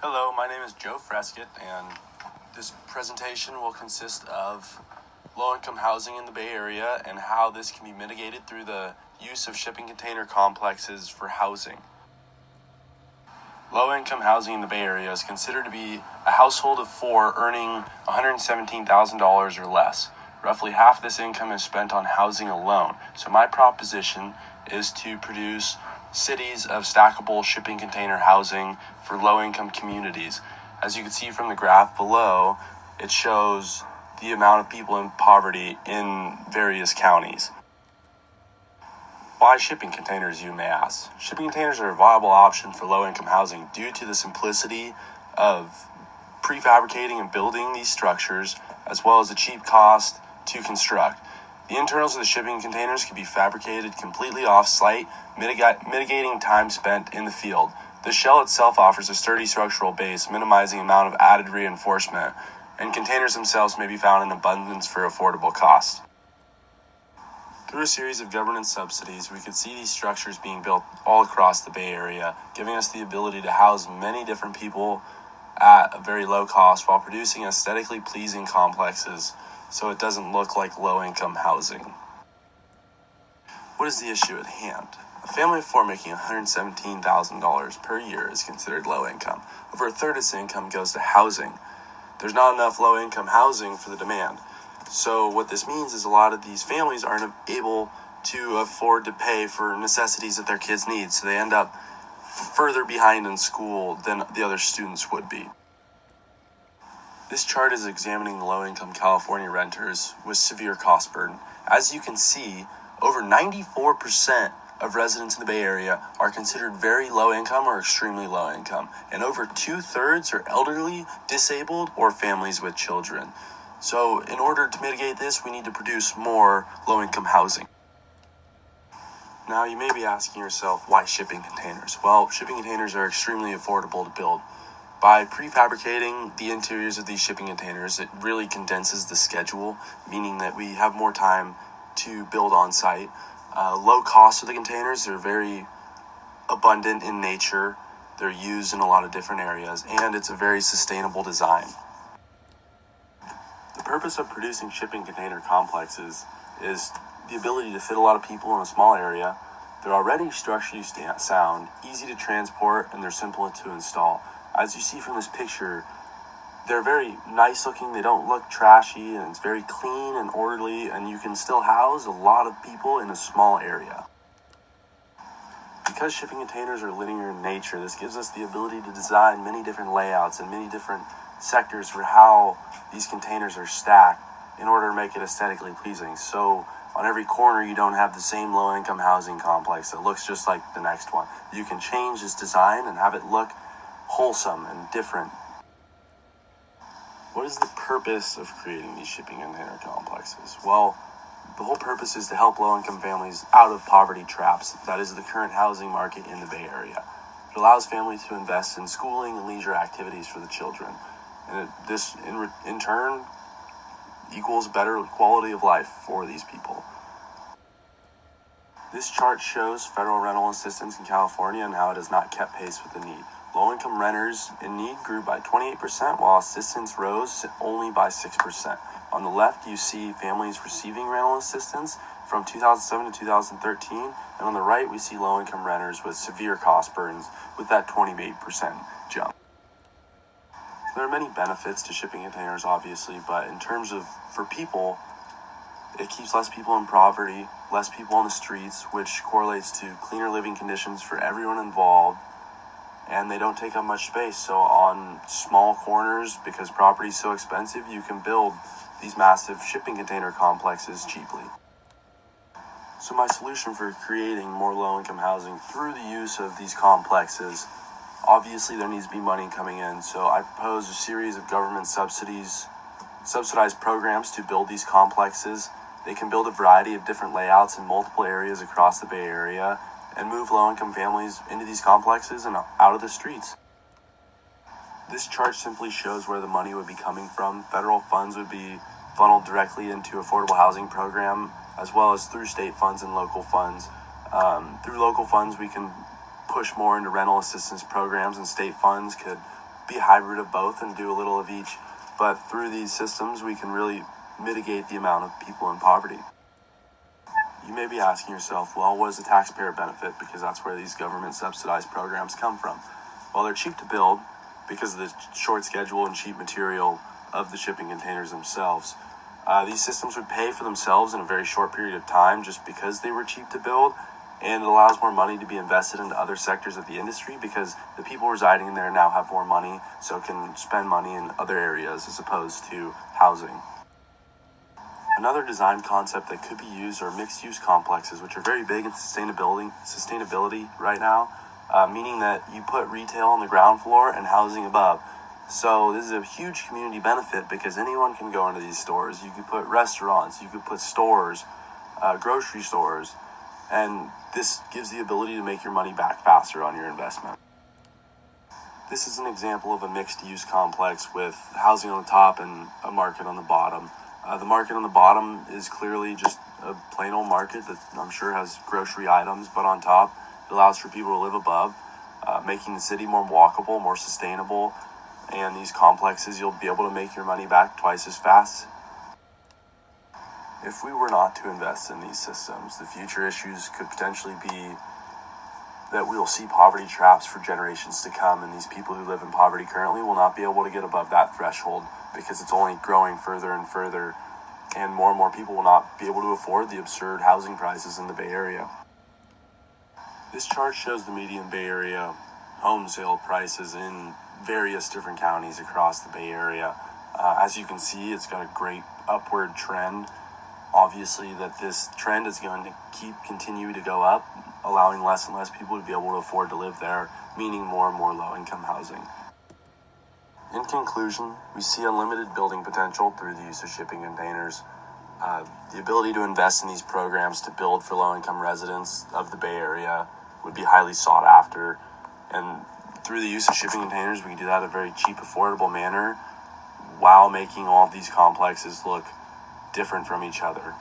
Hello, my name is Joe Frescott, and this presentation will consist of low-income housing in the Bay Area and how this can be mitigated through the use of shipping container complexes for housing. Low-income housing in the Bay Area is considered to be a household of four earning $117,000 or less. Roughly half of this income is spent on housing alone. So my proposition is to produce cities of stackable shipping container housing for low-income communities. As you can see from the graph below, it shows the amount of people in poverty in various counties. Why shipping containers, you may ask? Shipping containers are a viable option for low-income housing due to the simplicity of prefabricating and building these structures, as well as the cheap cost to construct. The internals of the shipping containers can be fabricated completely off-site, mitigating time spent in the field. The shell itself offers a sturdy structural base, minimizing the amount of added reinforcement, and containers themselves may be found in abundance for affordable cost. Through a series of government subsidies, we could see these structures being built all across the Bay Area, giving us the ability to house many different people at a very low cost while producing aesthetically pleasing complexes so it doesn't look like low-income housing. What is the issue at hand? A family of four making $117,000 per year is considered low income. Over a third of its income goes to housing. There's not enough low-income housing for the demand. So what this means is a lot of these families aren't able to afford to pay for necessities that their kids need, so they end up further behind in school than the other students would be. This chart is examining low-income California renters with severe cost burden. As you can see, over 94% of residents in the Bay Area are considered very low income or extremely low income, and over 2/3 are elderly, disabled, or families with children. So in order to mitigate this, we need to produce more low-income housing. Now you may be asking yourself, why shipping containers? Well, shipping containers are extremely affordable to build. By prefabricating the interiors of these shipping containers, it really condenses the schedule, meaning that we have more time to build on site. Low cost of the containers, they're very abundant in nature, they're used in a lot of different areas, and it's a very sustainable design. The purpose of producing shipping container complexes is the ability to fit a lot of people in a small area. They're already structurally sound, easy to transport, and they're simple to install. As you see from this picture, they're very nice looking, they don't look trashy, and it's very clean and orderly, and you can still house a lot of people in a small area. Because shipping containers are linear in nature, this gives us the ability to design many different layouts and many different sectors for how these containers are stacked in order to make it aesthetically pleasing. So on every corner, you don't have the same low-income housing complex that looks just like the next one. You can change this design and have it look wholesome and different. What is the purpose of creating these shipping container complexes? Well, the whole purpose is to help low-income families out of poverty traps. That is the current housing market in the Bay Area. It allows families to invest in schooling and leisure activities for the children. And this, in turn, equals better quality of life for these people. This chart shows federal rental assistance in California and how it has not kept pace with the need. Low-income renters in need grew by 28%, while assistance rose only by 6%. On the left, you see families receiving rental assistance from 2007 to 2013, and on the right, we see low-income renters with severe cost burdens with that 28% jump. There are many benefits to shipping containers, obviously, but in terms of, for people, it keeps less people in poverty, less people on the streets, which correlates to cleaner living conditions for everyone involved, and they don't take up much space. So on small corners, because property is so expensive, you can build these massive shipping container complexes cheaply. So my solution for creating more low-income housing through the use of these complexes, obviously there needs to be money coming in. So I propose a series of government subsidized programs to build these complexes. They can build a variety of different layouts in multiple areas across the Bay Area and move low-income families into these complexes and out of the streets. This chart simply shows where the money would be coming from. Federal funds would be funneled directly into affordable housing program, as well as through state funds and local funds. Through local funds, we can push more into rental assistance programs, and state funds could be a hybrid of both and do a little of each. But through these systems, we can really mitigate the amount of people in poverty. You may be asking yourself, well, what is the taxpayer benefit? Because that's where these government subsidized programs come from. Well, they're cheap to build because of the short schedule and cheap material of the shipping containers themselves. These systems would pay for themselves in a very short period of time just because they were cheap to build, and it allows more money to be invested into other sectors of the industry because the people residing in there now have more money, so can spend money in other areas as opposed to housing. Another design concept that could be used are mixed-use complexes, which are very big in sustainability right now, meaning that you put retail on the ground floor and housing above. So this is a huge community benefit because anyone can go into these stores. You could put restaurants, you could put stores, grocery stores, and this gives the ability to make your money back faster on your investment. This is an example of a mixed-use complex with housing on the top and a market on the bottom. The market on the bottom is clearly just a plain old market that I'm sure has grocery items, but on top it allows for people to live above, making the city more walkable, more sustainable, and these complexes you'll be able to make your money back twice as fast. If we were not to invest in these systems, the future issues could potentially be that we will see poverty traps for generations to come, and these people who live in poverty currently will not be able to get above that threshold because it's only growing further and further, and more people will not be able to afford the absurd housing prices in the Bay Area. This chart shows the median Bay Area home sale prices in various different counties across the Bay Area. As you can see, it's got a great upward trend. Obviously, that this trend is going to continue to go up, allowing less and less people to be able to afford to live there, meaning more and more low-income housing. In conclusion, we see unlimited building potential through the use of shipping containers. The ability to invest in these programs to build for low-income residents of the Bay Area would be highly sought after, and through the use of shipping containers, we can do that in a very cheap, affordable manner while making all of these complexes look different from each other.